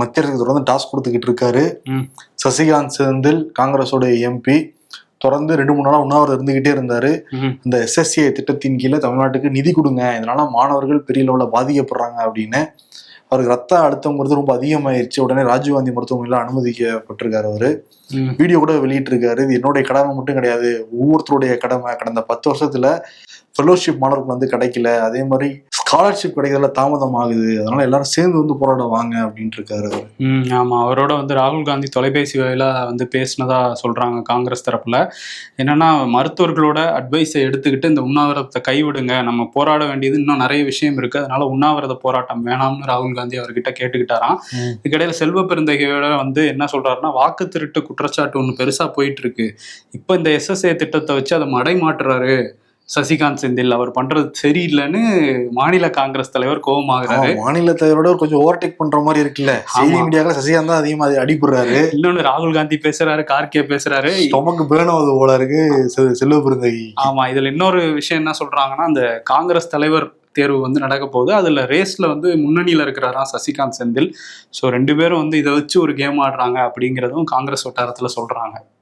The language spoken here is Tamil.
மத்திய அரசுக்கு தொடர்ந்து டாஸ்க் கொடுத்துக்கிட்டு இருக்காரு. சசிகாந்த் செந்தில் காங்கிரஸோட எம்பி தொடர்ந்து 2-3 நாளா உண்ணாவிரதம் இருந்துகிட்டே இருந்தாரு. இந்த SSA திட்டத்தின் கீழே தமிழ்நாட்டுக்கு நிதி கொடுங்க, இதனால மாணவர்கள் பெரிய லெவலில் பாதிக்கப்படுறாங்க அப்படின்னு. அவருக்கு ரத்த அழுத்தம்ங்கிறது ரொம்ப அதிகமாயிருச்சு. உடனே ராஜீவ்காந்தி மருத்துவமனையில அனுமதிக்கப்பட்டிருக்காரு. அவரு வீடியோ கூட வெளியிட்டு இருக்காரு. இது என்னுடைய கடமை மட்டும் கிடையாது, ஒவ்வொருத்தருடைய கடமை. கடந்த 10 வருஷத்துல ஃபெலோஷிப் மாணவர்கள் கிடைக்கல, அதே மாதிரி ஸ்காலர்ஷிப் கிடைக்கிறதுல தாமதம் ஆகுது, அதனால எல்லாரும் சேர்ந்து போராட வாங்க அப்படின்ட்டு இருக்காரு. ஆமா, அவரோட ராகுல் காந்தி தொலைபேசி வாயிலா பேசினதா சொல்றாங்க காங்கிரஸ் தரப்புல. என்னன்னா, மருத்துவர்களோட அட்வைஸை எடுத்துக்கிட்டு இந்த உண்ணாவிரதத்தை கைவிடுங்க, நம்ம போராட வேண்டியது இன்னும் நிறைய விஷயம் இருக்கு, அதனால உண்ணாவிரத போராட்டம் வேணாம்னு ராகுல் காந்தி அவர்கிட்ட கேட்டுக்கிட்டாராம். இதுக்கிடையில செல்வ பெருந்தகையோட என்ன சொல்றாருன்னா, வாக்கு திருட்டு குற்றச்சாட்டு ஒண்ணு பெருசா போயிட்டு இருக்கு, இப்ப இந்த SSA திட்டத்தை வச்சு அதை மடை மாற்றுறாரு சசிகாந்த் செந்தில், அவர் பண்றது சரியில்லைன்னு மாநில காங்கிரஸ் தலைவர் கோபமாகிறாரு. மாநில தலைவரோட கொஞ்சம் ஓவர்டேக் பண்ற மாதிரி இருக்குல்ல, செய்தி மீடியாக்கள் சசிகாந்த் தான் அதிகமா அடிபடுறாரு. இன்னொன்னு ராகுல் காந்தி பேசுறாரு, கார்கே பேசுறாரு, நமக்கு பேணவது போல இருக்கு செல்வ பெருந்தகை. ஆமா, இதுல இன்னொரு விஷயம் என்ன சொல்றாங்கன்னா, அந்த காங்கிரஸ் தலைவர் தேர்வு நடக்க போகுது, அதுல ரேஸ்ல முன்னணியில இருக்கிறாராம் சசிகாந்த் செந்தில். ஸோ 2 பேரும் இதை வச்சு ஒரு கேம் ஆடுறாங்க அப்படிங்கிறதும் காங்கிரஸ் வட்டாரத்துல சொல்றாங்க.